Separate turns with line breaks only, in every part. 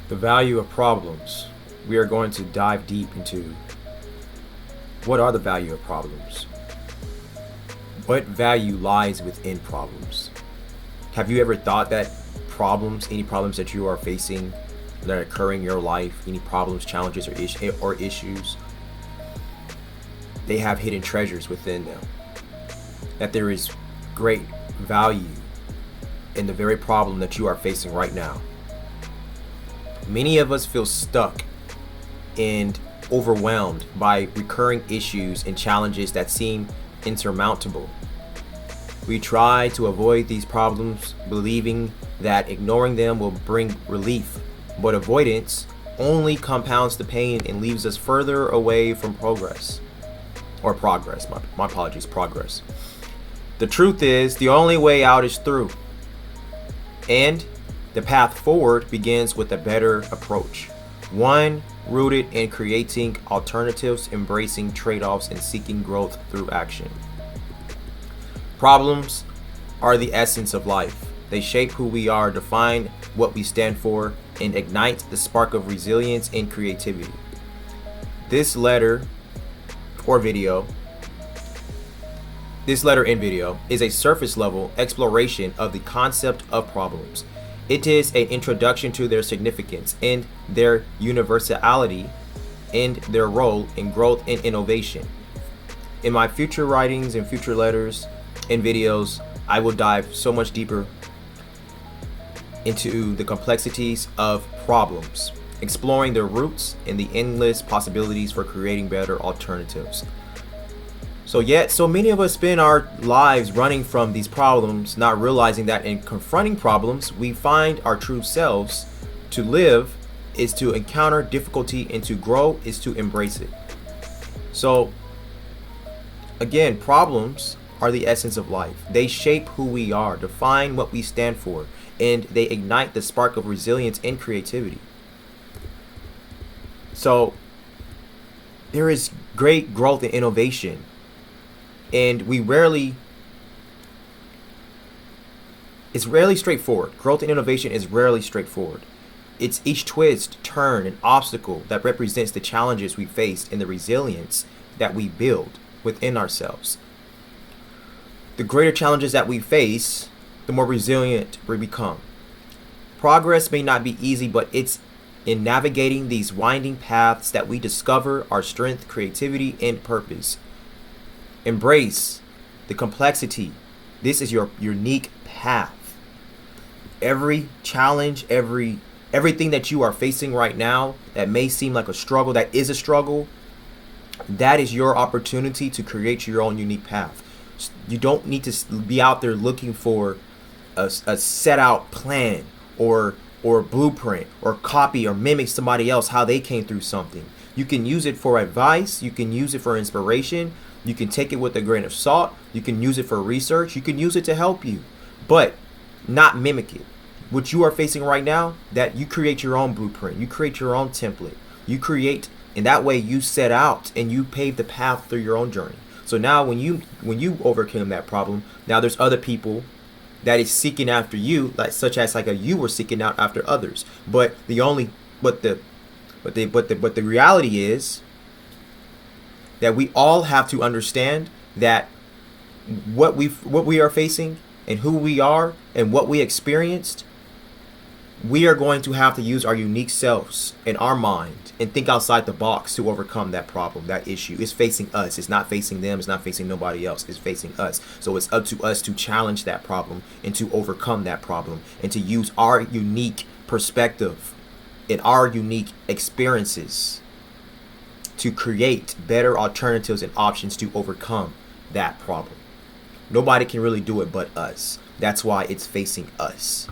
The value of problems. We are going to dive deep into what are the value of problems? What value lies within problems? Have you ever thought that any problems that you are facing that are occurring in your life, any problems, challenges, or issues, they have hidden treasures within them? That there is great value in the very problem that you are facing right now. Many of us feel stuck and overwhelmed by recurring issues and challenges that seem insurmountable. We try to avoid these problems, believing that ignoring them will bring relief, but avoidance only compounds the pain and leaves us further away from progress. My apologies, progress. The truth is, the only way out is through. And the path forward begins with a better approach. One rooted in creating alternatives, embracing trade-offs, and seeking growth through action. Problems are the essence of life. They shape who we are, define what we stand for, and ignite the spark of resilience and creativity. This letter and video is a surface level exploration of the concept of problems. It is an introduction to their significance and their universality and their role in growth and innovation. In my future writings and future letters and videos, I will dive so much deeper into the complexities of problems, exploring their roots and the endless possibilities for creating better alternatives. So many of us spend our lives running from these problems, not realizing that in confronting problems, we find our true selves. To live is to encounter difficulty, and to grow is to embrace it. So again, problems are the essence of life. They shape who we are, define what we stand for, and they ignite the spark of resilience and creativity. So there is great growth and innovation. And it's rarely straightforward. Growth and innovation is rarely straightforward. It's each twist, turn, and obstacle that represents the challenges we face and the resilience that we build within ourselves. The greater challenges that we face, the more resilient we become. Progress may not be easy, but it's in navigating these winding paths that we discover our strength, creativity, and purpose. Embrace the complexity. This is your unique path. Every challenge, everything that you are facing right now that may seem like a struggle, that is a struggle, that is your opportunity to create your own unique path. You don't need to be out there looking for a set out plan or blueprint or copy or mimic somebody else how they came through something. You can use it for advice. You can use it for inspiration. You can take it with a grain of salt. You can use it for research. You can use it to help you, but not mimic it. What you are facing right now, that you create your own blueprint. You create your own template. You create, and that way you set out and you pave the path through your own journey. So now when you overcame that problem, now there's other people that is seeking after you, you were seeking out after others. But the reality is that we all have to understand that what we are facing and who we are and what we experienced, we are going to have to use our unique selves in our mind and think outside the box to overcome that problem, that issue. It's facing us. It's not facing them. It's not facing nobody else. It's facing us. So it's up to us to challenge that problem and to overcome that problem and to use our unique perspective and our unique experiences to create better alternatives and options to overcome that problem. Nobody can really do it but us. That's why it's facing us.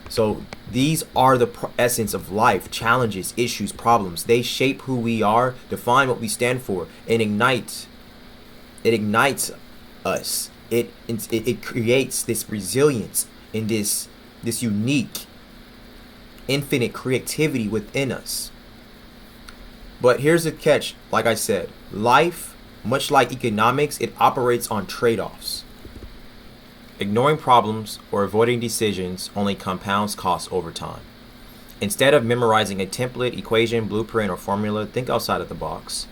So these are the essence of life: challenges, issues, problems. They shape who we are, define what we stand for, and ignite. It ignites us. It creates this resilience and this unique, infinite creativity within us. But here's the catch. Like I said, life, much like economics, it operates on trade-offs. Ignoring problems or avoiding decisions only compounds costs over time. Instead of memorizing a template, equation, blueprint, or formula, think outside of the box.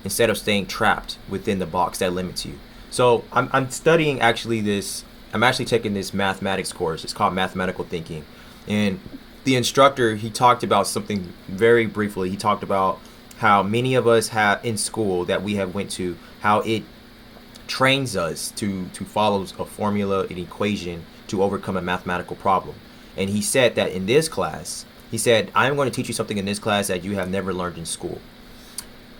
Instead of staying trapped within the box that limits you. So I'm studying actually this. I'm actually taking this mathematics course. It's called Mathematical Thinking, and the instructor, he talked about something very briefly. He talked about how many of us have in school that we have went to, how it trains us to follow a formula, an equation to overcome a mathematical problem. And he said that in this class, he said, I'm going to teach you something in this class that you have never learned in school.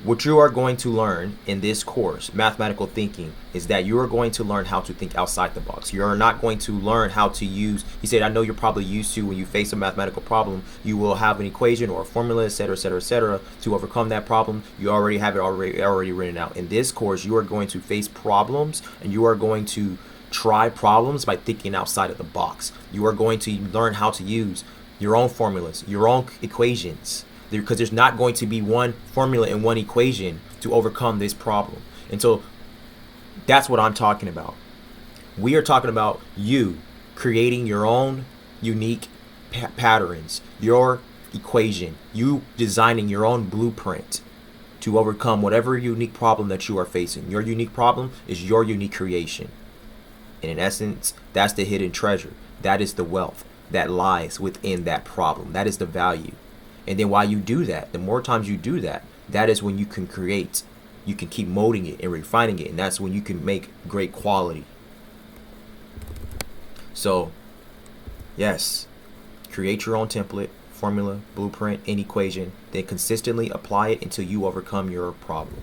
What you are going to learn in this course, mathematical thinking, is that you are going to learn how to think outside the box. You're not going to learn how to use, he said, I know you're probably used to when you face a mathematical problem, you will have an equation or a formula, etc., etc., etc., to overcome that problem. You already have it already written out. In this course, you are going to face problems, and you are going to try problems by thinking outside of the box. You are going to learn how to use your own formulas, your own equations, because there's not going to be one formula and one equation to overcome this problem. And so that's what I'm talking about. We are talking about you creating your own unique patterns, your equation, you designing your own blueprint to overcome whatever unique problem that you are facing. Your unique problem is your unique creation. And in essence, that's the hidden treasure. That is the wealth that lies within that problem. That is the value. And then while you do that, the more times you do that, that is when you can create. You can keep molding it and refining it. And that's when you can make great quality. So, yes, create your own template, formula, blueprint, and equation. Then consistently apply it until you overcome your problem.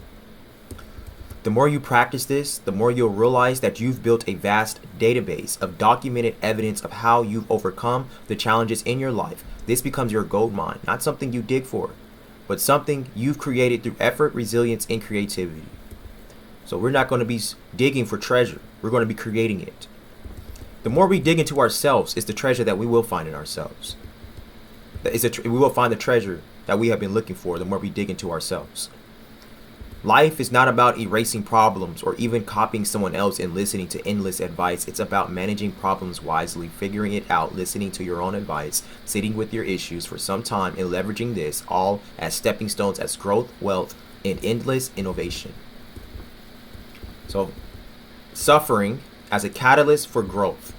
The more you practice this, the more you'll realize that you've built a vast database of documented evidence of how you've overcome the challenges in your life. This becomes your gold mine, not something you dig for, but something you've created through effort, resilience, and creativity. So we're not going to be digging for treasure. We're going to be creating it. The more we dig into ourselves, it's the treasure that we will find in ourselves. We will find the treasure that we have been looking for the more we dig into ourselves. Life is not about erasing problems or even copying someone else and listening to endless advice. It's about managing problems wisely, figuring it out, listening to your own advice, sitting with your issues for some time, and leveraging this all as stepping stones as growth, wealth, and endless innovation. So, suffering as a catalyst for growth.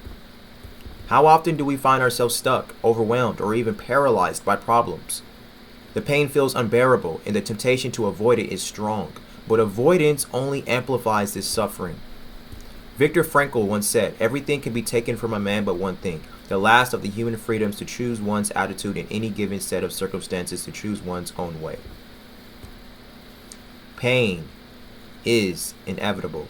How often do we find ourselves stuck, overwhelmed, or even paralyzed by problems? The pain feels unbearable, and the temptation to avoid it is strong, but avoidance only amplifies this suffering. Viktor Frankl once said, everything can be taken from a man but one thing, the last of the human freedoms to choose one's attitude in any given set of circumstances, to choose one's own way. Pain is inevitable,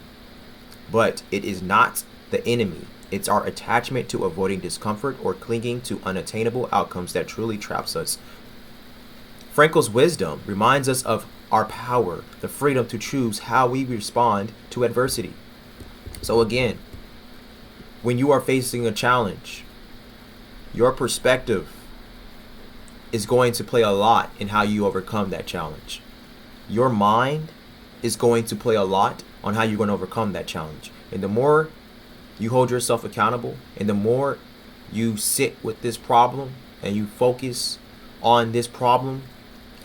but it is not the enemy. It's our attachment to avoiding discomfort or clinging to unattainable outcomes that truly traps us. Frankl's wisdom reminds us of our power, the freedom to choose how we respond to adversity. So again, when you are facing a challenge, your perspective is going to play a lot in how you overcome that challenge. Your mind is going to play a lot on how you're going to overcome that challenge. And the more you hold yourself accountable, and the more you sit with this problem and you focus on this problem,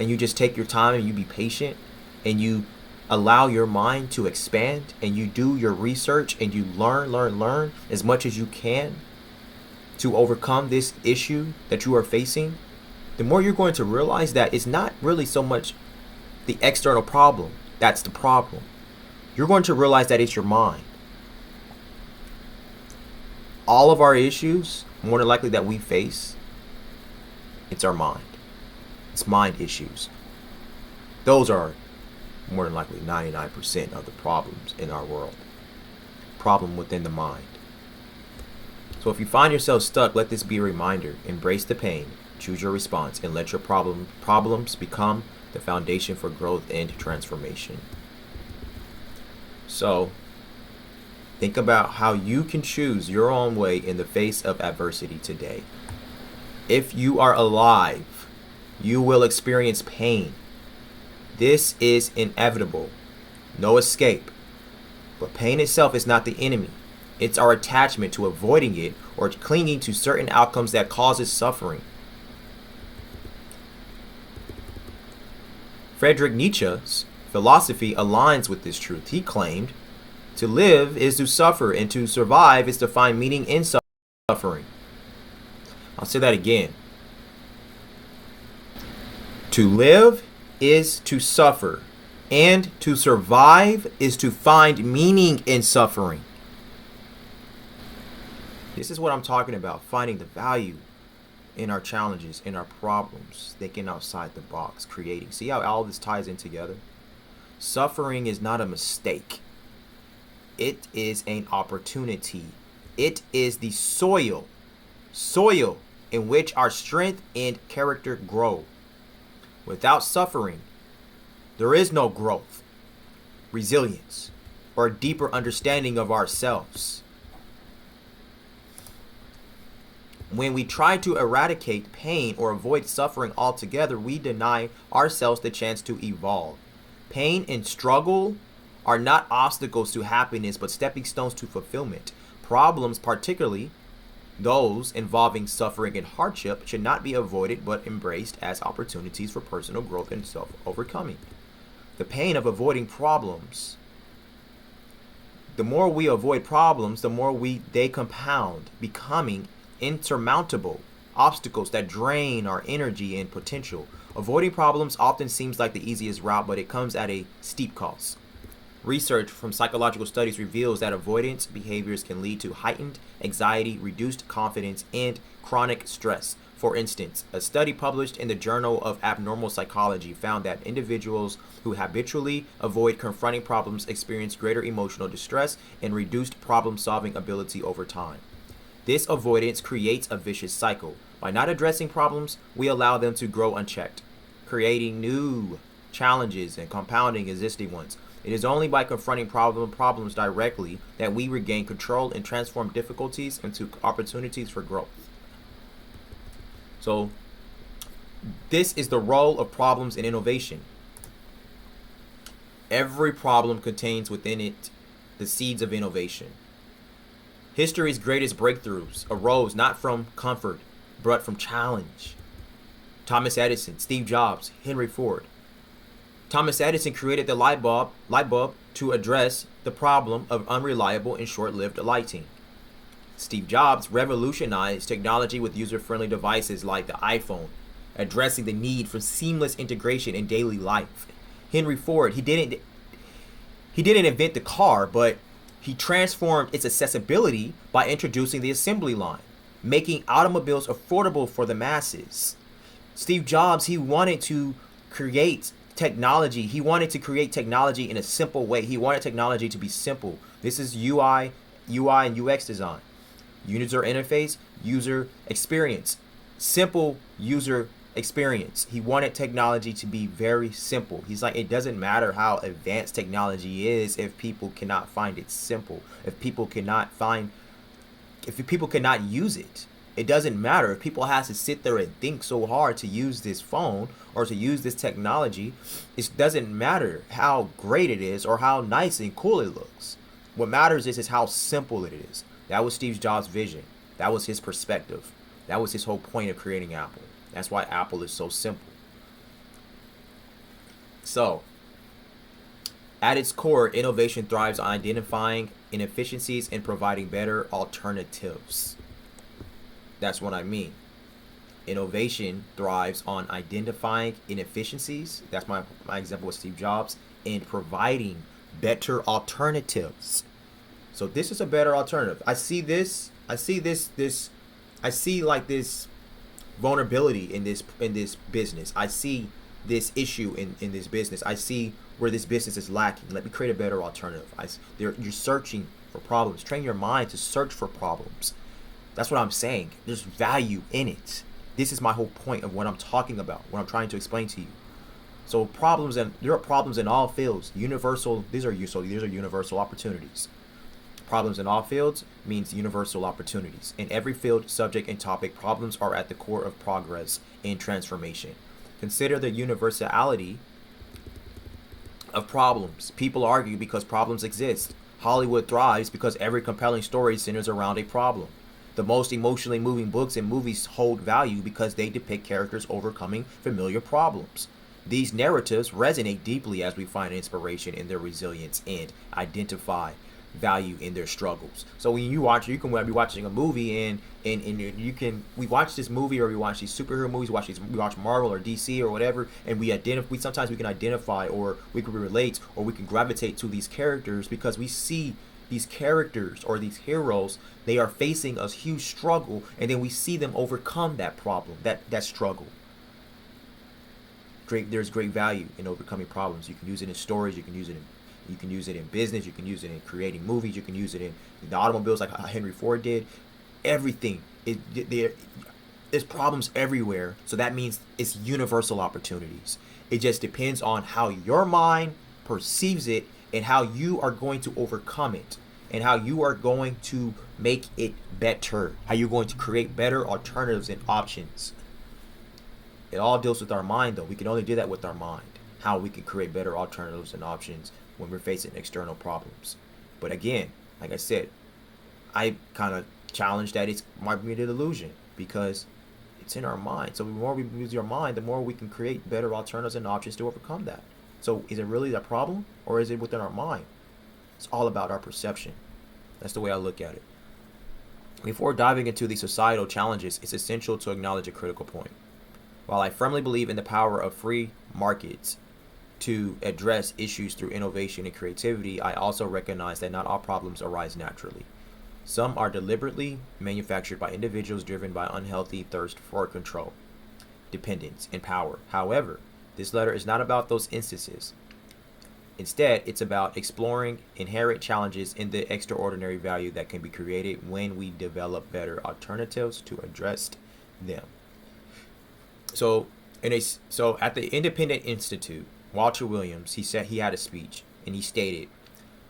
and you just take your time and you be patient and you allow your mind to expand and you do your research and you learn as much as you can to overcome this issue that you are facing, the more you're going to realize that it's not really so much the external problem that's the problem. You're going to realize that it's your mind. All of our issues, more than likely that we face, it's our mind. It's mind issues. Those are more than likely 99% of the problems in our world. Problem within the mind. So if you find yourself stuck, let this be a reminder. Embrace the pain, choose your response, and let your problems become the foundation for growth and transformation. So think about how you can choose your own way in the face of adversity today. If you are alive, you will experience pain. This is inevitable. No escape. But pain itself is not the enemy. It's our attachment to avoiding it or clinging to certain outcomes that causes suffering. Friedrich Nietzsche's philosophy aligns with this truth. He claimed, to live is to suffer, and to survive is to find meaning in suffering. I'll say that again. To live is to suffer, and to survive is to find meaning in suffering. This is what I'm talking about, finding the value in our challenges, in our problems, thinking outside the box, creating. See how all this ties in together? Suffering is not a mistake. It is an opportunity. It is the soil in which our strength and character grow. Without suffering, there is no growth, resilience, or a deeper understanding of ourselves. When we try to eradicate pain or avoid suffering altogether, we deny ourselves the chance to evolve. Pain and struggle are not obstacles to happiness, but stepping stones to fulfillment. Problems, particularly those involving suffering and hardship, should not be avoided but embraced as opportunities for personal growth and self-overcoming. The pain of avoiding problems. The more we avoid problems, the more they compound, becoming insurmountable obstacles that drain our energy and potential. Avoiding problems often seems like the easiest route, but it comes at a steep cost. Research from psychological studies reveals that avoidance behaviors can lead to heightened anxiety, reduced confidence, and chronic stress. For instance, a study published in the Journal of Abnormal Psychology found that individuals who habitually avoid confronting problems experience greater emotional distress and reduced problem-solving ability over time. This avoidance creates a vicious cycle. By not addressing problems, we allow them to grow unchecked, creating new challenges and compounding existing ones. It is only by confronting problems directly that we regain control and transform difficulties into opportunities for growth. So, this is the role of problems in innovation. Every problem contains within it the seeds of innovation. History's greatest breakthroughs arose not from comfort, but from challenge. Thomas Edison, Steve Jobs, Henry Ford. Thomas Edison created the light bulb to address the problem of unreliable and short-lived lighting. Steve Jobs revolutionized technology with user-friendly devices like the iPhone, addressing the need for seamless integration in daily life. Henry Ford, he didn't invent the car, but he transformed its accessibility by introducing the assembly line, making automobiles affordable for the masses. Steve Jobs, he wanted to create technology. He wanted to create technology in a simple way. He wanted technology to be simple. This is UI and UX design. User interface, user experience. Simple user experience. He wanted technology to be very simple. He's like, it doesn't matter how advanced technology is if people cannot find it simple. If people cannot use it. It doesn't matter if people have to sit there and think so hard to use this phone or to use this technology. It doesn't matter how great it is or how nice and cool it looks. What matters is how simple it is. That was Steve Jobs' vision. That was his perspective. That was his whole point of creating Apple. That's why Apple is so simple. So, at its core, innovation thrives on identifying inefficiencies and providing better alternatives. That's what I mean. Innovation thrives on identifying inefficiencies. That's my example with Steve Jobs, and providing better alternatives. So this is a better alternative. I see this vulnerability in this business. I see this issue in this business. I see where this business is lacking. Let me create a better alternative. You're searching for problems. Train your mind to search for problems. That's what I'm saying. There's value in it. This is my whole point of what I'm talking about, what I'm trying to explain to you. So there are problems in all fields. These are universal opportunities. Problems in all fields means universal opportunities. In every field, subject, and topic, problems are at the core of progress and transformation. Consider the universality of problems. People argue because problems exist. Hollywood thrives because every compelling story centers around a problem. The most emotionally moving books and movies hold value because they depict characters overcoming familiar problems. These narratives resonate deeply as we find inspiration in their resilience and identify value in their struggles. So when you can be watching a movie and you can we watch this movie or we watch these superhero movies, we watch Marvel or DC or whatever, and we sometimes we can identify or we can relate or we can gravitate to these characters because we see these characters or these heroes, they are facing a huge struggle, and then we see them overcome that problem, that struggle. There's great value in overcoming problems. You can use it in stories, you can use it in business, you can use it in creating movies, you can use it in the automobiles like Henry Ford did. Everything. There's problems everywhere, so that means it's universal opportunities. It just depends on how your mind perceives it and how you are going to overcome it and how you are going to make it better, how you're going to create better alternatives and options. It all deals with our mind, though. We can only do that with our mind, how we can create better alternatives and options when we're facing external problems. But again, like I said, I kind of challenge that it might be an illusion because it's in our mind. So the more we use our mind, the more we can create better alternatives and options to overcome that. So is it really a problem or is it within our mind? It's all about our perception. That's the way I look at it. Before diving into the societal challenges, it's essential to acknowledge a critical point. While I firmly believe in the power of free markets to address issues through innovation and creativity, I also recognize that not all problems arise naturally. Some are deliberately manufactured by individuals driven by unhealthy thirst for control, dependence, and power. However, this letter is not about those instances. Instead, it's about exploring inherent challenges in the extraordinary value that can be created when we develop better alternatives to address them. So at the Independent Institute, Walter Williams, he had a speech and he stated,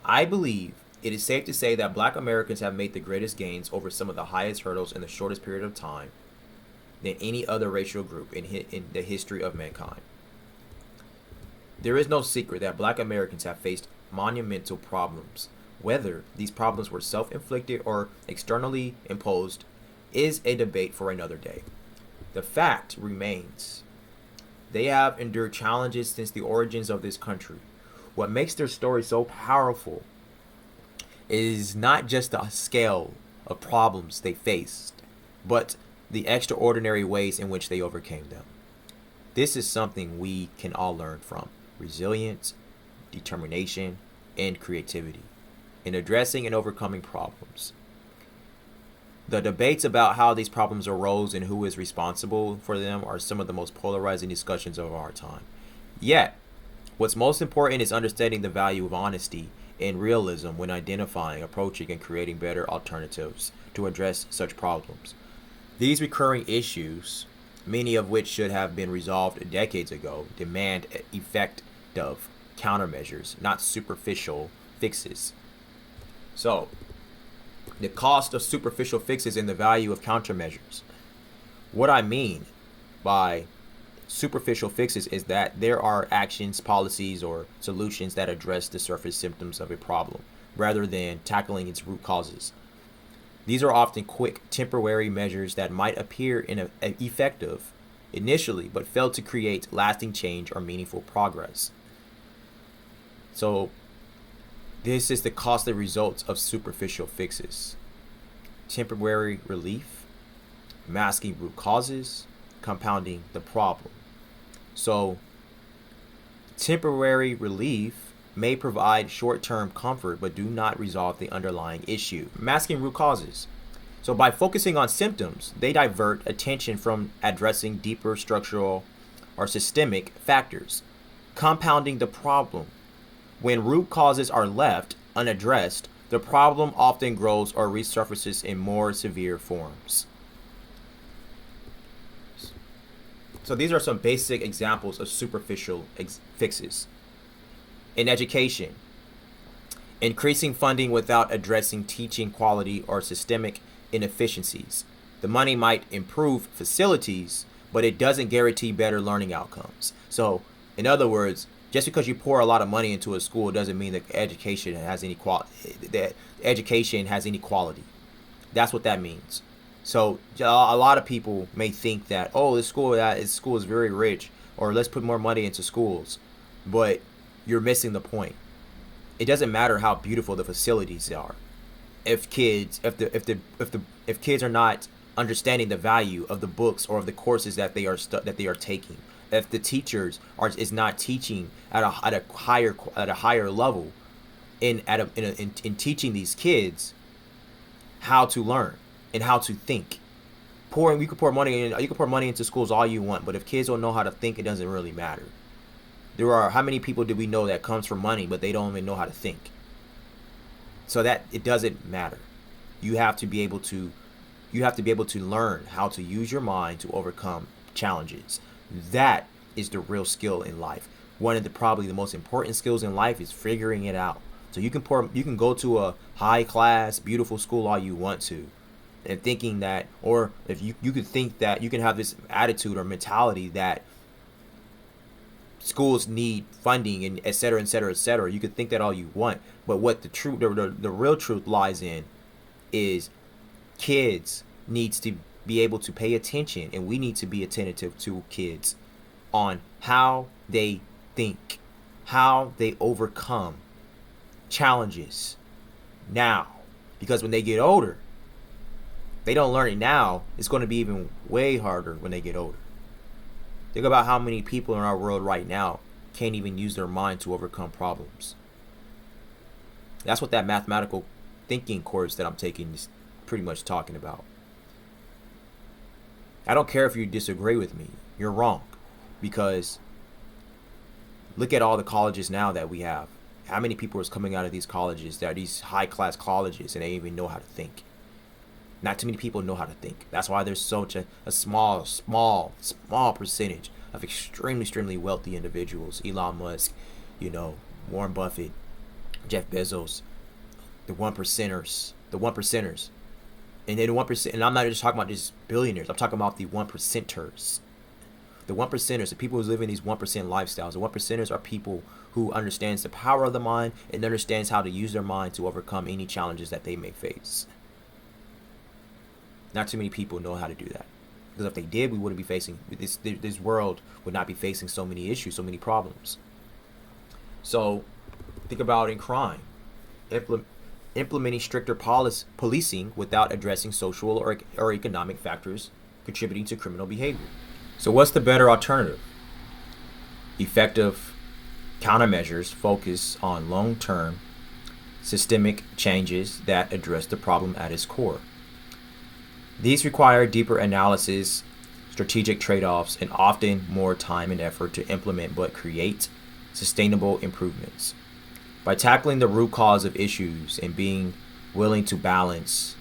"I believe it is safe to say that Black Americans have made the greatest gains over some of the highest hurdles in the shortest period of time than any other racial group in the history of mankind. There is no secret that Black Americans have faced monumental problems. Whether these problems were self-inflicted or externally imposed is a debate for another day. The fact remains, they have endured challenges since the origins of this country. What makes their story so powerful is not just the scale of problems they faced, but the extraordinary ways in which they overcame them. This is something we can all learn from: resilience, determination, and creativity in addressing and overcoming problems. The debates about how these problems arose and who is responsible for them are some of the most polarizing discussions of our time. Yet, what's most important is understanding the value of honesty and realism when identifying, approaching, and creating better alternatives to address such problems. These recurring issues, many of which should have been resolved decades ago, demand effective countermeasures, not superficial fixes. So, the cost of superficial fixes and the value of countermeasures. What I mean by superficial fixes is that there are actions, policies, or solutions that address the surface symptoms of a problem rather than tackling its root causes. These are often quick, temporary measures that might appear effective initially but fail to create lasting change or meaningful progress. So, this is the costly results of superficial fixes: temporary relief, masking root causes, compounding the problem. So, temporary relief may provide short-term comfort but do not resolve the underlying issue. Masking root causes. So by focusing on symptoms, they divert attention from addressing deeper structural or systemic factors, compounding the problem. When root causes are left unaddressed, the problem often grows or resurfaces in more severe forms. So these are some basic examples of superficial fixes. In education, increasing funding without addressing teaching quality or systemic inefficiencies. The money might improve facilities, but it doesn't guarantee better learning outcomes. So, in other words, just because you pour a lot of money into a school doesn't mean that education has any quality. That's what that means. So a lot of people may think that, oh, this school is very rich, or let's put more money into schools, but you're missing the point. It doesn't matter how beautiful the facilities are if kids are not understanding the value of the books or of the courses that they are taking. If the teachers is not teaching at a higher level in teaching these kids how to learn and how to think. You can pour money into schools all you want, but if kids don't know how to think, it doesn't really matter. How many people do we know that comes from money, but they don't even know how to think? So that it doesn't matter. You have to be able to learn how to use your mind to overcome challenges. That is the real skill in life. One of probably the most important skills in life is figuring it out. So you can go to a high class, beautiful school all you want to, and thinking that, or if you could think that you can have this attitude or mentality that schools need funding and et cetera, et cetera, et cetera. You could think that all you want, but what the real truth lies in is kids needs to be able to pay attention, and we need to be attentive to kids on how they think, how they overcome challenges now, because when they get older, they don't learn it now, it's going to be even way harder when they get older. Think about how many people in our world right now can't even use their mind to overcome problems. That's what that mathematical thinking course that I'm taking is pretty much talking about. I don't care if you disagree with me. You're wrong. Because look at all the colleges now that we have. How many people is coming out of these colleges that are these high-class colleges and they even know how to think? Not too many people know how to think. That's why there's such a small percentage of extremely wealthy individuals. Elon Musk, Warren Buffett, Jeff Bezos, the one percenters. And then the 1%, and I'm not just talking about just billionaires. I'm talking about the 1%ers. The 1%ers, the people who live in these 1% lifestyles. The 1%ers are people who understands the power of the mind and understands how to use their mind to overcome any challenges that they may face. Not too many people know how to do that. Because if they did, we wouldn't be facing this world would not be facing so many issues, so many problems. So think about in crime. Implementing stricter policing without addressing social or economic factors contributing to criminal behavior. So what's the better alternative? Effective countermeasures focus on long-term systemic changes that address the problem at its core. These require deeper analysis, strategic trade-offs, and often more time and effort to implement but create sustainable improvements. By tackling the root cause of issues and being willing to balance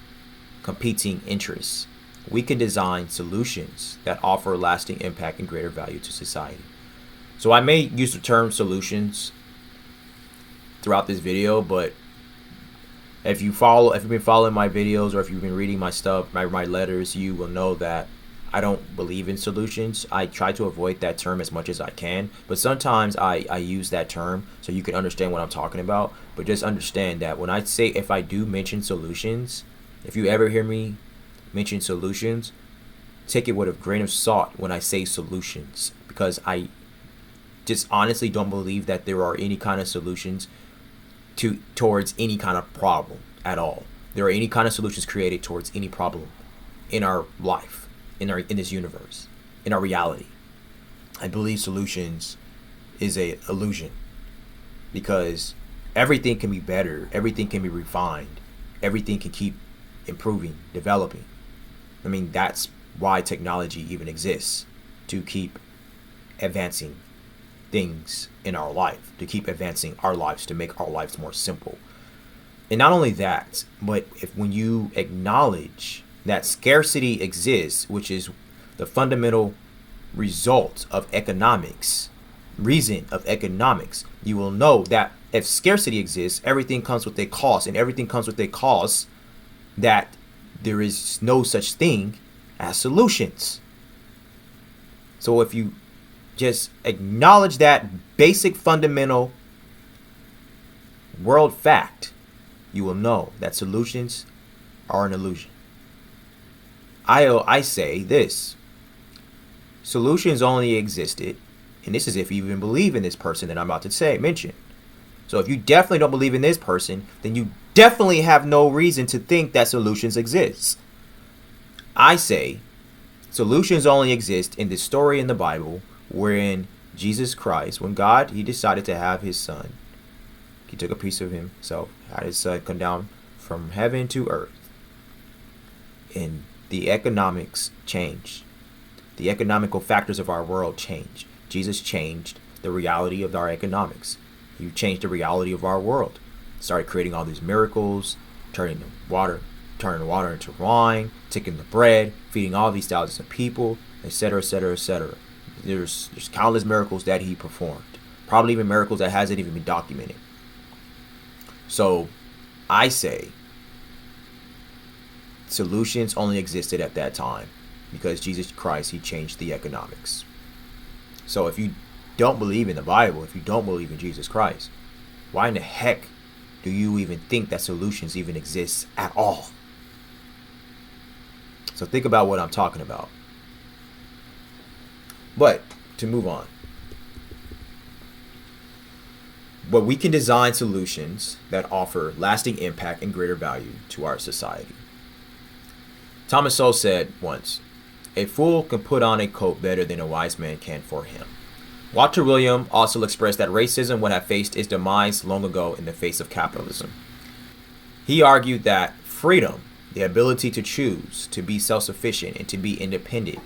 competing interests, we can design solutions that offer lasting impact and greater value to society. So I may use the term solutions throughout this video, but if you've been following my videos or if you've been reading my stuff, my letters, you will know that I don't believe in solutions. I try to avoid that term as much as I can, but sometimes I use that term so you can understand what I'm talking about. But just understand that when if I do mention solutions, if you ever hear me mention solutions, take it with a grain of salt when I say solutions, because I just honestly don't believe that there are any kind of solutions towards any kind of problem at all. There are any kind of solutions created towards any problem in our life, in this universe, in our reality. I believe solutions is a illusion, because everything can be better, everything can be refined, everything can keep improving, developing. I mean, that's why technology even exists, to keep advancing things in our life, to keep advancing our lives, to make our lives more simple. And not only that, but when you acknowledge that scarcity exists, which is the fundamental result of reason of economics, you will know that if scarcity exists, everything comes with a cost, and everything comes with a cost, that there is no such thing as solutions. So if you just acknowledge that basic fundamental world fact, you will know that solutions are an illusion. I say this: solutions only existed And this is if you even believe in this person that I'm about to mention. So if you definitely don't believe in this person, then you definitely have no reason to think that solutions exist. I say solutions only exist in the story in the Bible wherein Jesus Christ, when God, he decided to have his son. He took a piece of himself, had his son come down from heaven to earth. And the economics changed. The economical factors of our world changed. Jesus changed the reality of our economics. He changed the reality of our world. Started creating all these miracles, turning the water into wine, taking the bread, feeding all these thousands of people, etc., etc., etc. There's countless miracles that he performed. Probably even miracles that hasn't even been documented. So I say solutions only existed at that time because Jesus Christ, he changed the economics. So if you don't believe in the Bible, if you don't believe in Jesus Christ, why in the heck do you even think that solutions even exist at all? So think about what I'm talking about. But to move on, but we can design solutions that offer lasting impact and greater value to our society. Thomas Sowell said once, "A fool can put on a coat better than a wise man can for him." Walter William also expressed that racism would have faced its demise long ago in the face of capitalism. He argued that freedom, the ability to choose, to be self-sufficient, and to be independent,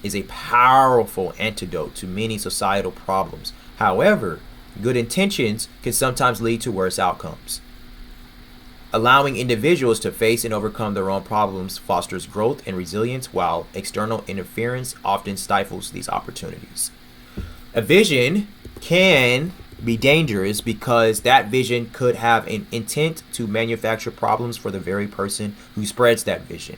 is a powerful antidote to many societal problems. However, good intentions can sometimes lead to worse outcomes. Allowing individuals to face and overcome their own problems fosters growth and resilience, while external interference often stifles these opportunities. A vision can be dangerous because that vision could have an intent to manufacture problems for the very person who spreads that vision,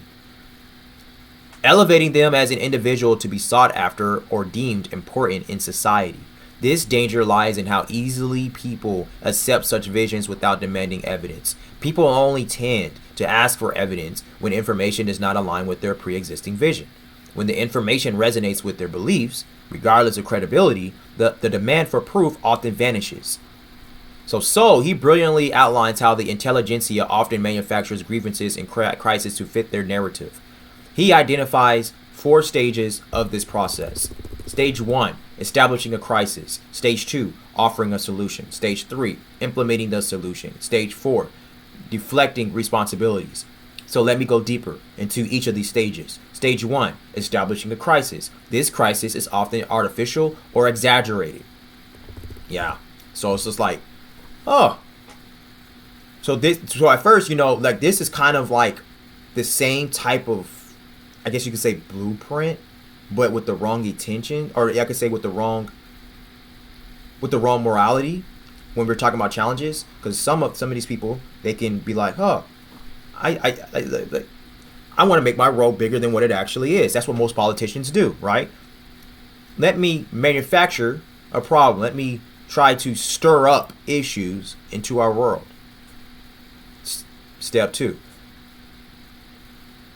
elevating them as an individual to be sought after or deemed important in society. This danger lies in how easily people accept such visions without demanding evidence. People only tend to ask for evidence when information does not align with their pre-existing vision. When the information resonates with their beliefs, regardless of credibility, the demand for proof often vanishes. So he brilliantly outlines how the intelligentsia often manufactures grievances and crises to fit their narrative. He identifies 4 stages of this process. Stage 1, establishing a crisis. Stage 2, offering a solution. Stage 3, implementing the solution. Stage 4, deflecting responsibilities. So let me go deeper into each of these stages. Stage 1, establishing a crisis. This crisis is often artificial or exaggerated. Yeah. So it's just like, oh. So at first, like this is kind of like the same type of, I guess you could say, blueprint, but with the wrong intention, or I could say with the wrong morality when we're talking about challenges. Because some of these people, they can be like, oh, I want to make my role bigger than what it actually is. That's what most politicians do, right? Let me manufacture a problem. Let me try to stir up issues into our world. Step 2,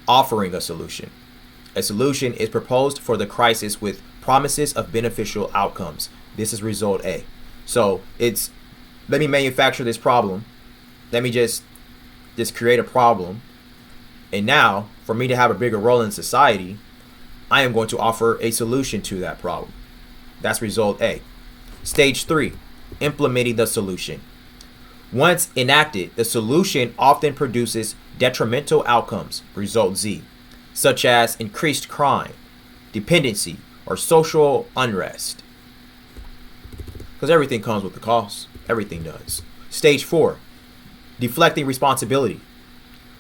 offering a solution. A solution is proposed for the crisis with promises of beneficial outcomes. This is result A. So it's, let me manufacture this problem. Let me just create a problem. And now, for me to have a bigger role in society, I am going to offer a solution to that problem. That's result A. Stage 3, implementing the solution. Once enacted, the solution often produces detrimental outcomes, result Z, such as increased crime, dependency, or social unrest. Because everything comes with a cost. Everything does. Stage 4, deflecting responsibility.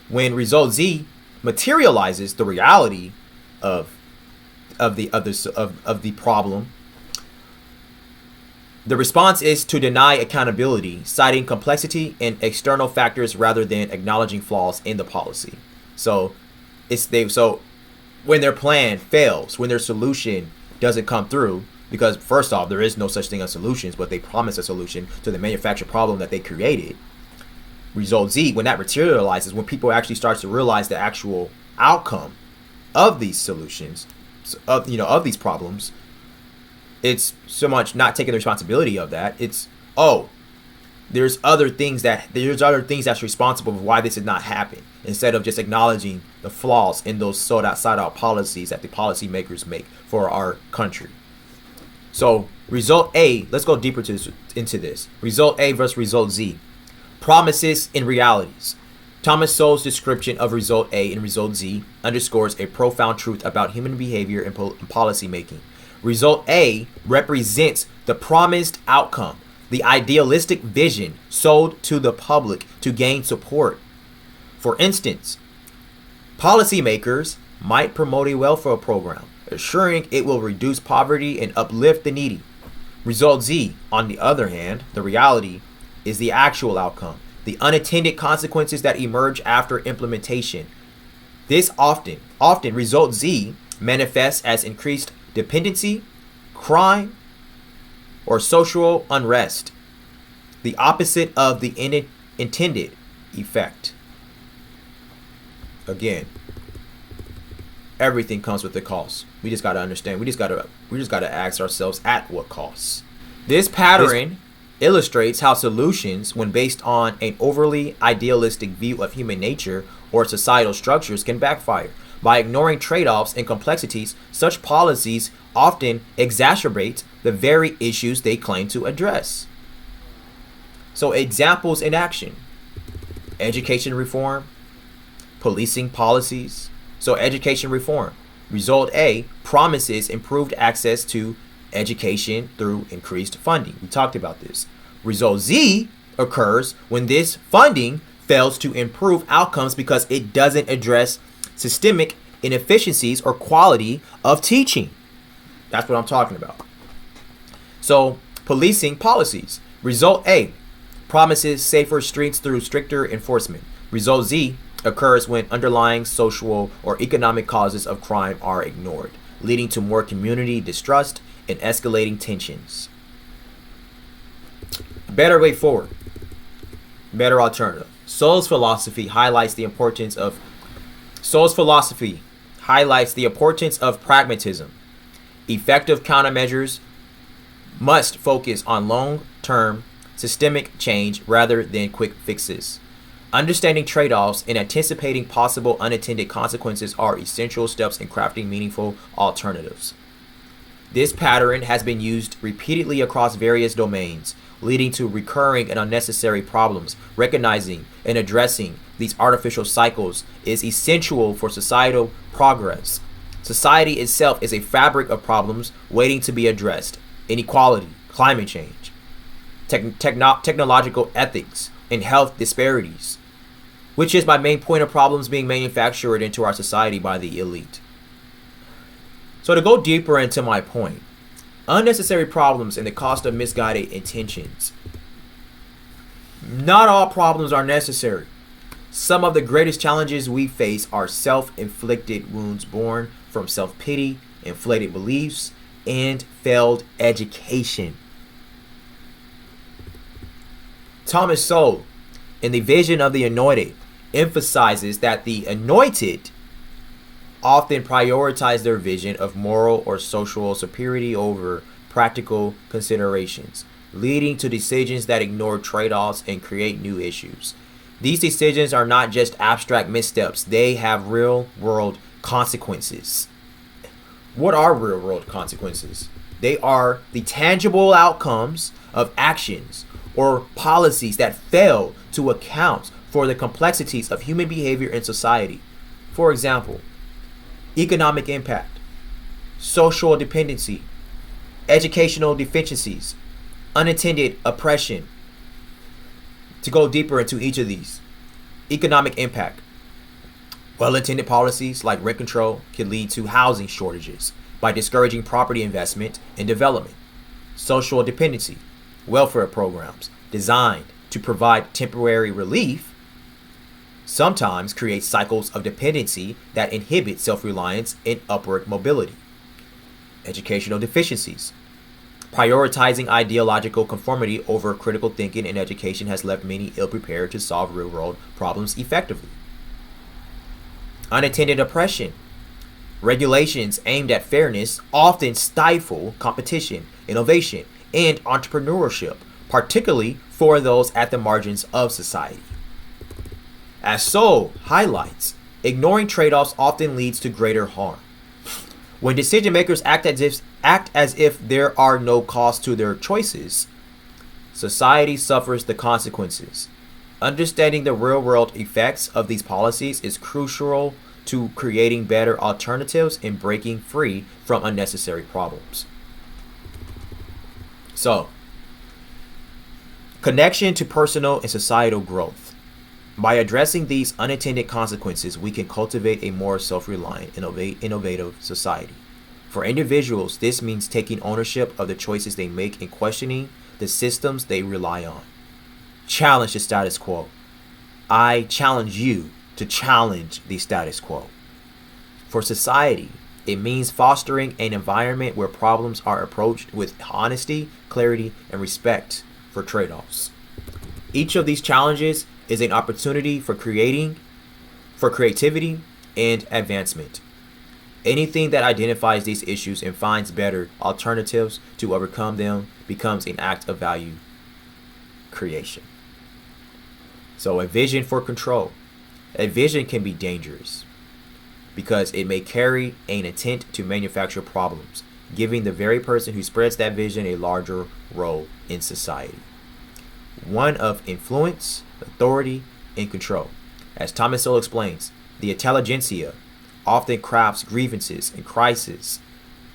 When result Z materializes the reality of the problem, the response is to deny accountability, citing complexity and external factors rather than acknowledging flaws in the policy. So when their plan fails, when their solution doesn't come through, because first off, there is no such thing as solutions, but they promise a solution to the manufactured problem that they created. Result Z, when that materializes, when people actually start to realize the actual outcome of these solutions, of these problems, It's so much not taking the responsibility of that. It's, oh, there's other things that's responsible for why this did not happen, instead of just acknowledging the flaws in those sold outside out policies that the policymakers make for our country. So result A, let's go deeper into this. Result A versus result Z. Promises and realities. Thomas Sowell's description of result A and result Z underscores a profound truth about human behavior and policy making. Result A represents the promised outcome, the idealistic vision sold to the public to gain support. For instance, policymakers might promote a welfare program, assuring it will reduce poverty and uplift the needy. Result Z, on the other hand, the reality, is the actual outcome, the unintended consequences that emerge after implementation. This often result Z manifests as increased dependency, crime, or social unrest, the opposite of the intended effect. Again, everything comes with a cost. We just got to understand. We just got to ask ourselves, at what cost? This pattern illustrates how solutions, when based on an overly idealistic view of human nature or societal structures, can backfire. By ignoring trade-offs and complexities, such policies often exacerbate the very issues they claim to address. So, examples in action: education reform, policing policies. So, education reform. Result A promises improved access to education through increased funding. We talked about this. Result Z occurs when this funding fails to improve outcomes because it doesn't address systemic inefficiencies or quality of teaching. That's what I'm talking about. So, policing policies. Result A promises safer streets through stricter enforcement. Result Z occurs when underlying social or economic causes of crime are ignored, leading to more community distrust and escalating tensions. Better way forward. Better alternative. Sowell's philosophy highlights the importance of pragmatism. Effective countermeasures must focus on long-term systemic change rather than quick fixes. Understanding trade-offs and anticipating possible unintended consequences are essential steps in crafting meaningful alternatives. This pattern has been used repeatedly across various domains, leading to recurring and unnecessary problems. Recognizing and addressing these artificial cycles is essential for societal progress. Society itself is a fabric of problems waiting to be addressed: inequality, climate change, technological ethics, and health disparities, which is my main point of problems being manufactured into our society by the elite. So to go deeper into my point, unnecessary problems and the cost of misguided intentions. Not all problems are necessary. Some of the greatest challenges we face are self-inflicted wounds born from self-pity, inflated beliefs, and failed education. Thomas Sowell, in the Vision of the Anointed, emphasizes that the anointed often prioritize their vision of moral or social superiority over practical considerations, leading to decisions that ignore trade-offs and create new issues. These decisions are not just abstract missteps, they have real-world consequences. What are real-world consequences? They are the tangible outcomes of actions or policies that fail to account for the complexities of human behavior in society. For example, economic impact, social dependency, educational deficiencies, unintended oppression. To go deeper into each of these: economic impact. Well-intended policies like rent control can lead to housing shortages by discouraging property investment and development. Social dependency. Welfare programs designed to provide temporary relief sometimes create cycles of dependency that inhibit self-reliance and upward mobility. Educational deficiencies. Prioritizing ideological conformity over critical thinking in education has left many ill-prepared to solve real-world problems effectively. Unintended oppression. Regulations aimed at fairness often stifle competition, innovation, and entrepreneurship, particularly for those at the margins of society. As Soul highlights, ignoring trade-offs often leads to greater harm. When decision makers act as if there are no costs to their choices, society suffers the consequences. Understanding the real-world effects of these policies is crucial to creating better alternatives and breaking free from unnecessary problems. So, connection to personal and societal growth. By addressing these unintended consequences, we can cultivate a more self-reliant, innovative society. For individuals, this means taking ownership of the choices they make and questioning the systems they rely on. Challenge the status quo. I challenge you to challenge the status quo. For society, it means fostering an environment where problems are approached with honesty, clarity, and respect for trade-offs. Each of these challenges is an opportunity for creativity and advancement. Anything that identifies these issues and finds better alternatives to overcome them becomes an act of value creation. So a vision for control. A vision can be dangerous because it may carry an intent to manufacture problems, giving the very person who spreads that vision a larger role in society. One of influence, authority, and control. As Thomas Sowell explains, the intelligentsia often crafts grievances and crises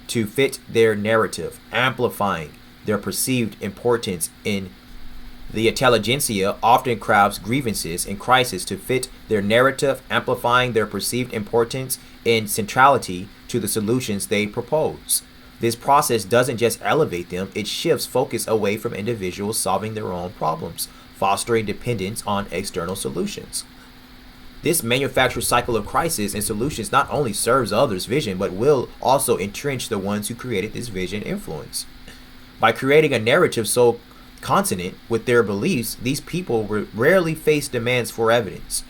to fit their narrative, amplifying their perceived importance in the intelligentsia often crafts grievances and crises to fit their narrative, amplifying their perceived importance and centrality to the solutions they propose. This process doesn't just elevate them, it shifts focus away from individuals solving their own problems, fostering dependence on external solutions. This manufactured cycle of crisis and solutions not only serves others' vision, but will also entrench the ones who created this vision influence. By creating a narrative so consonant with their beliefs, these people rarely face demands for evidence.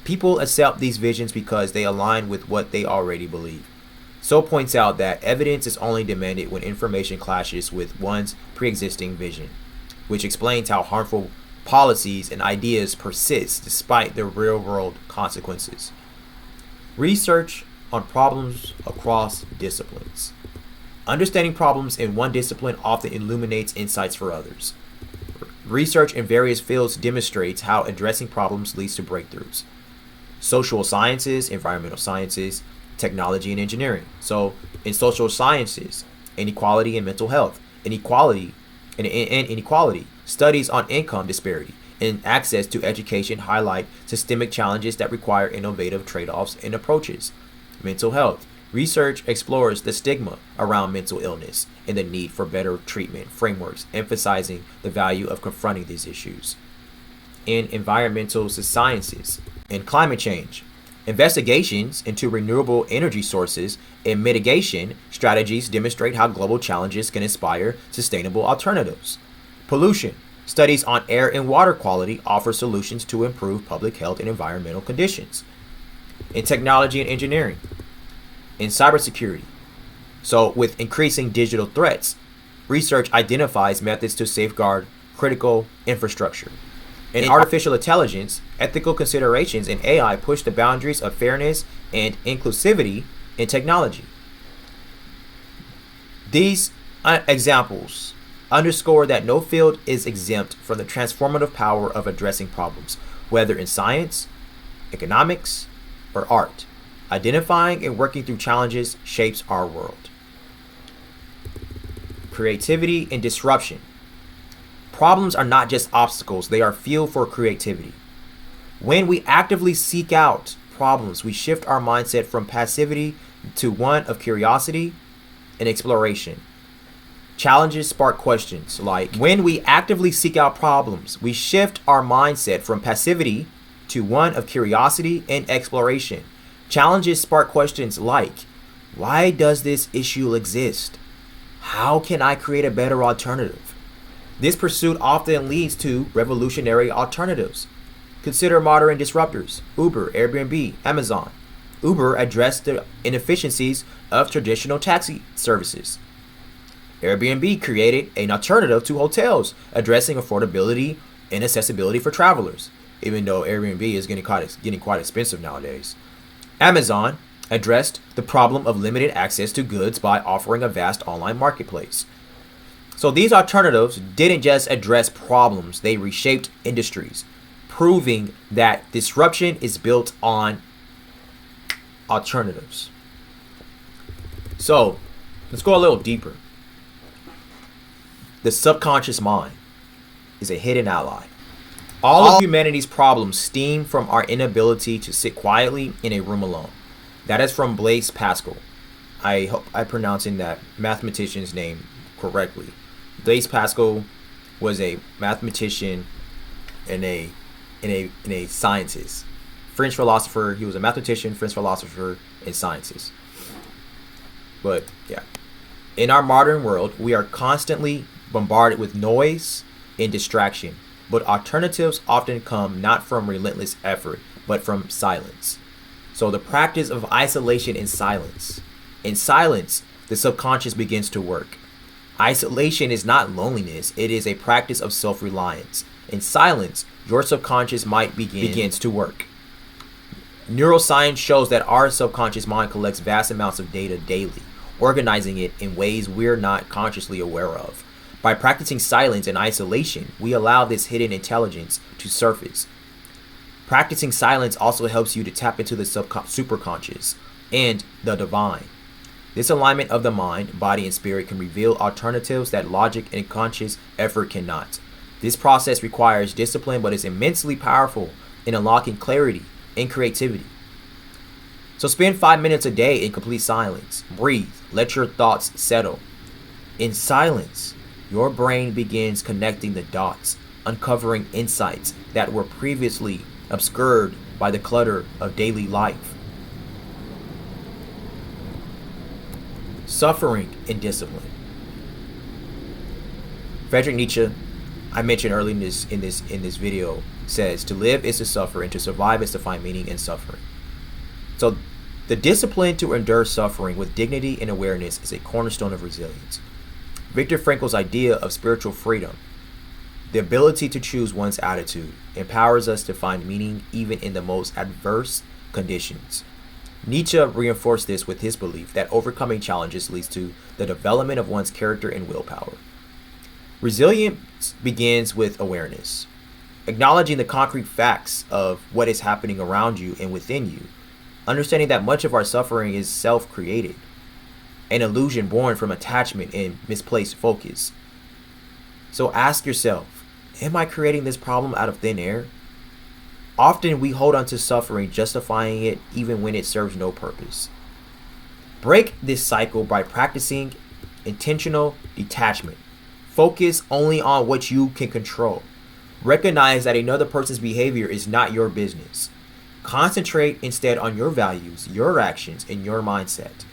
People accept these visions because they align with what they already believe. So points out that evidence is only demanded when information clashes with one's pre-existing vision, which explains how harmful policies and ideas persist despite their real-world consequences. Research on problems across disciplines. Understanding problems in one discipline often illuminates insights for others. Research in various fields demonstrates how addressing problems leads to breakthroughs. Social sciences, environmental sciences, technology, and engineering. So in social sciences, inequality and mental health, inequality, studies on income disparity and access to education highlight systemic challenges that require innovative trade-offs and approaches. Mental health. Research explores the stigma around mental illness and the need for better treatment frameworks, emphasizing the value of confronting these issues. In environmental sciences and climate change, investigations into renewable energy sources and mitigation strategies demonstrate how global challenges can inspire sustainable alternatives. Pollution. Studies on air and water quality offer solutions to improve public health and environmental conditions. In technology and engineering, in cybersecurity. So with increasing digital threats, research identifies methods to safeguard critical infrastructure. In artificial intelligence, ethical considerations in AI push the boundaries of fairness and inclusivity in technology. These examples underscore that no field is exempt from the transformative power of addressing problems, whether in science, economics, or art. Identifying and working through challenges shapes our world. Creativity and disruption. Problems are not just obstacles, they are fuel for creativity. When we actively seek out problems, we shift our mindset from passivity to one of curiosity and exploration. Challenges spark questions like, when we actively seek out problems, we shift our mindset from passivity to one of curiosity and exploration. Challenges spark questions like, why does this issue exist? How can I create a better alternative? This pursuit often leads to revolutionary alternatives. Consider modern disruptors: Uber, Airbnb, Amazon. Uber addressed the inefficiencies of traditional taxi services. Airbnb created an alternative to hotels, addressing affordability and accessibility for travelers, even though Airbnb is getting quite expensive nowadays. Amazon addressed the problem of limited access to goods by offering a vast online marketplace. So these alternatives didn't just address problems, they reshaped industries, proving that disruption is built on alternatives. So let's go a little deeper. The subconscious mind is a hidden ally. All of humanity's problems stem from our inability to sit quietly in a room alone. That is from Blaise Pascal. I hope I'm pronouncing that mathematician's name correctly. Blaise Pascal was a mathematician and a scientist. French philosopher. He was a mathematician, French philosopher, and scientist. But yeah. In our modern world, we are constantly bombarded with noise and distraction. But alternatives often come not from relentless effort, but from silence. So the practice of isolation and silence. In silence, the subconscious begins to work. Isolation is not loneliness, it is a practice of self-reliance. In silence, your subconscious mind begins to work. Neuroscience shows that our subconscious mind collects vast amounts of data daily, organizing it in ways we're not consciously aware of. By practicing silence and isolation, we allow this hidden intelligence to surface. Practicing silence also helps you to tap into the superconscious and the divine. This alignment of the mind, body, and spirit can reveal alternatives that logic and conscious effort cannot. This process requires discipline, but is immensely powerful in unlocking clarity and creativity. So spend 5 minutes a day in complete silence. Breathe. Let your thoughts settle. In silence, your brain begins connecting the dots, uncovering insights that were previously obscured by the clutter of daily life. Suffering and discipline. Friedrich Nietzsche, I mentioned earlier in this video, says to live is to suffer and to survive is to find meaning in suffering. So the discipline to endure suffering with dignity and awareness is a cornerstone of resilience. Viktor Frankl's idea of spiritual freedom, the ability to choose one's attitude, empowers us to find meaning even in the most adverse conditions. Nietzsche reinforced this with his belief that overcoming challenges leads to the development of one's character and willpower. Resilience begins with awareness, acknowledging the concrete facts of what is happening around you and within you, understanding that much of our suffering is self-created, an illusion born from attachment and misplaced focus. So ask yourself, am I creating this problem out of thin air? Often we hold on to suffering, justifying it even when it serves no purpose. Break this cycle by practicing intentional detachment. Focus only on what you can control. Recognize that another person's behavior is not your business. Concentrate instead on your values, your actions, and your mindset.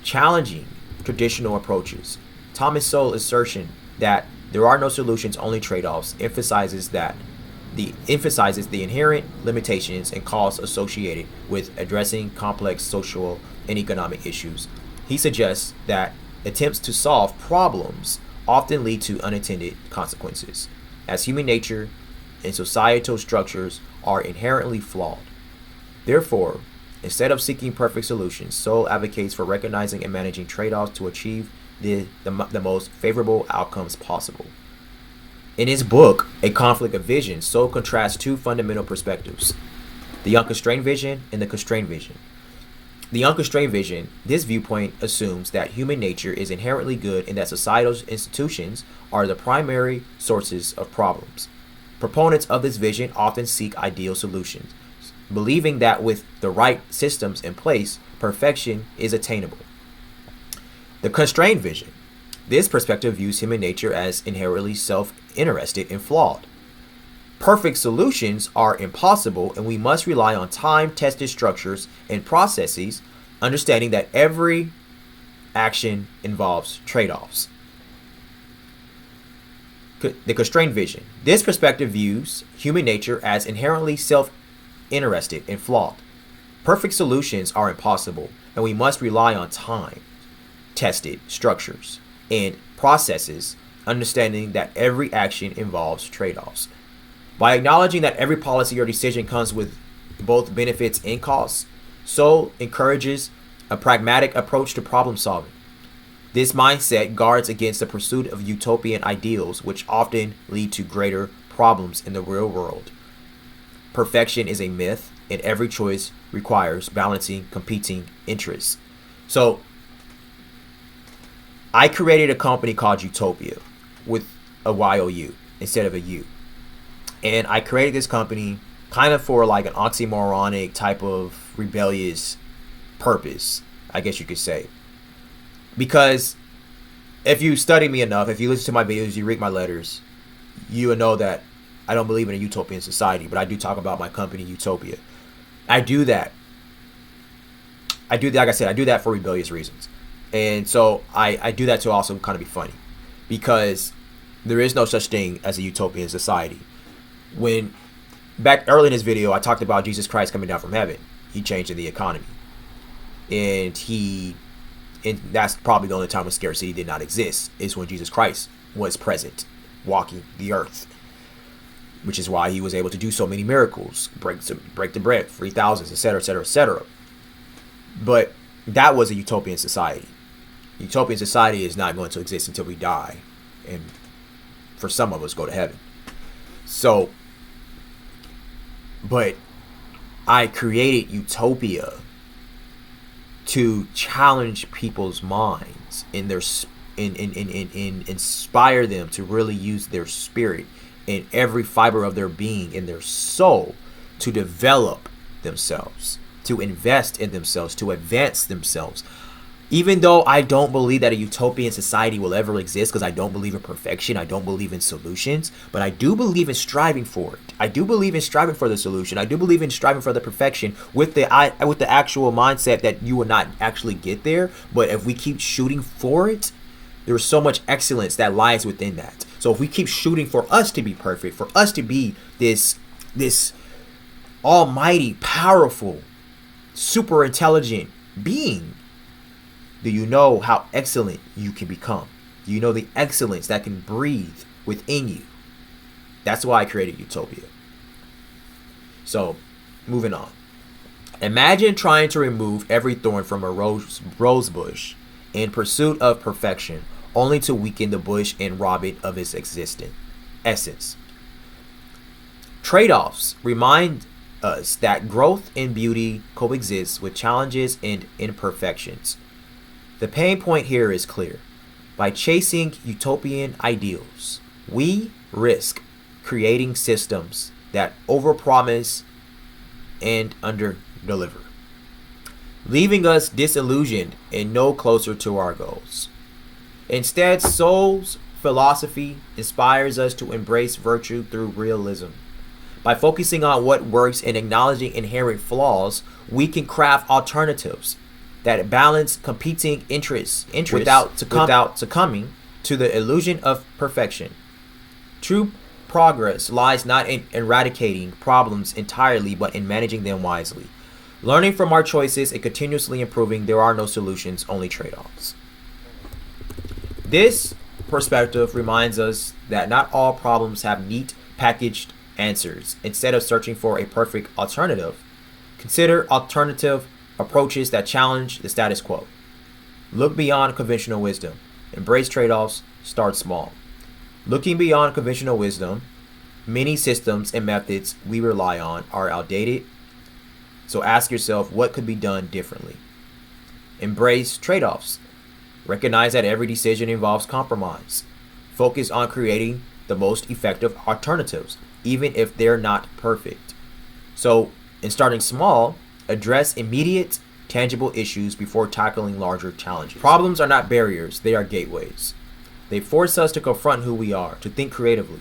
Challenging traditional approaches. Thomas Sowell's assertion that there are no solutions, only trade-offs, emphasizes the inherent limitations and costs associated with addressing complex social and economic issues. He suggests that attempts to solve problems often lead to unintended consequences, as human nature and societal structures are inherently flawed. Therefore, instead of seeking perfect solutions, Sowell advocates for recognizing and managing trade-offs to achieve the most favorable outcomes possible. In his book, A Conflict of Vision, Sowell contrasts two fundamental perspectives, the unconstrained vision and the constrained vision. The unconstrained vision, this viewpoint assumes that human nature is inherently good and that societal institutions are the primary sources of problems. Proponents of this vision often seek ideal solutions, believing that with the right systems in place, perfection is attainable. The constrained vision, this perspective views human nature as inherently self-interested and flawed. Perfect solutions are impossible, and we must rely on time-tested structures and processes, understanding that every action involves trade-offs. The constrained vision. This perspective views human nature as inherently self-interested and flawed. Perfect solutions are impossible, and we must rely on time-tested structures and processes, understanding that every action involves trade-offs. By acknowledging that every policy or decision comes with both benefits and costs, Soul encourages a pragmatic approach to problem solving. This mindset guards against the pursuit of utopian ideals, which often lead to greater problems in the real world. Perfection is a myth, and every choice requires balancing competing interests. So, I created a company called Utopia with a YOU instead of a U. And I created this company kind of for like an oxymoronic type of rebellious purpose, I guess you could say. Because if you study me enough, if you listen to my videos, you read my letters, you will know that I don't believe in a utopian society, but I do talk about my company, Utopia. I do that. Like I said, I do that for rebellious reasons. And so I do that to also kind of be funny, because there is no such thing as a utopian society. When back early in this video, I talked about Jesus Christ coming down from heaven. He changed the economy. And that's probably the only time when scarcity did not exist, is when Jesus Christ was present, walking the earth. Which is why he was able to do so many miracles, break the bread, free thousands, etc., etc., etc. But that was a utopian society. Utopian society is not going to exist until we die, and for some of us, go to heaven. So, but I created Utopia to challenge people's minds in their inspire them to really use their spirit in every fiber of their being, in their soul, to develop themselves, to invest in themselves, to advance themselves. Even though I don't believe that a utopian society will ever exist, because I don't believe in perfection, I don't believe in solutions, but I do believe in striving for it. I do believe in striving for the solution. I do believe in striving for the perfection with the actual mindset that you will not actually get there, but if we keep shooting for it, there's so much excellence that lies within that. So if we keep shooting for us to be perfect, for us to be this almighty, powerful, super intelligent being, do you know how excellent you can become? Do you know the excellence that can breathe within you? That's why I created Utopia. So, moving on. Imagine trying to remove every thorn from a rose bush in pursuit of perfection, only to weaken the bush and rob it of its essence. Trade-offs remind us that growth and beauty coexist with challenges and imperfections. The pain point here is clear. By chasing utopian ideals, we risk creating systems that overpromise and underdeliver, leaving us disillusioned and no closer to our goals. Instead, Soul's philosophy inspires us to embrace virtue through realism. By focusing on what works and acknowledging inherent flaws, we can craft alternatives that balance competing interests without succumbing to the illusion of perfection. True progress lies not in eradicating problems entirely, but in managing them wisely. Learning from our choices and continuously improving, there are no solutions, only trade-offs. This perspective reminds us that not all problems have neat, packaged answers. Instead of searching for a perfect alternative, consider alternative approaches that challenge the status quo. Look beyond conventional wisdom. Embrace trade-offs. Start small. Looking beyond conventional wisdom, many systems and methods we rely on are outdated. So ask yourself, what could be done differently? Embrace trade-offs. Recognize that every decision involves compromise. Focus on creating the most effective alternatives, even if they're not perfect. So, in starting small, address immediate, tangible issues before tackling larger challenges. Problems are not barriers, they are gateways. They force us to confront who we are, to think creatively,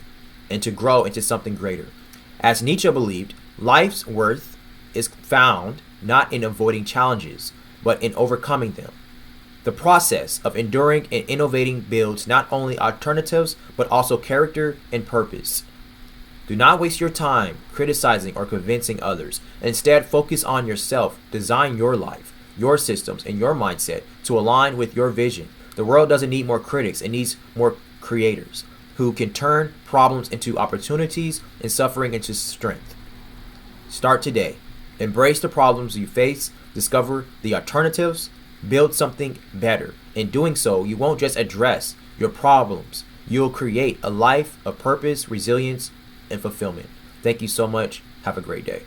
and to grow into something greater. As Nietzsche believed, life's worth is found not in avoiding challenges, but in overcoming them. The process of enduring and innovating builds not only alternatives, but also character and purpose. Do not waste your time criticizing or convincing others. Instead, focus on yourself. Design your life, your systems, and your mindset to align with your vision. The world doesn't need more critics, it needs more creators who can turn problems into opportunities and suffering into strength. Start today. Embrace the problems you face, discover the alternatives, build something better. In doing so, you won't just address your problems, you'll create a life of purpose, resilience, and fulfillment. Thank you so much. Have a great day.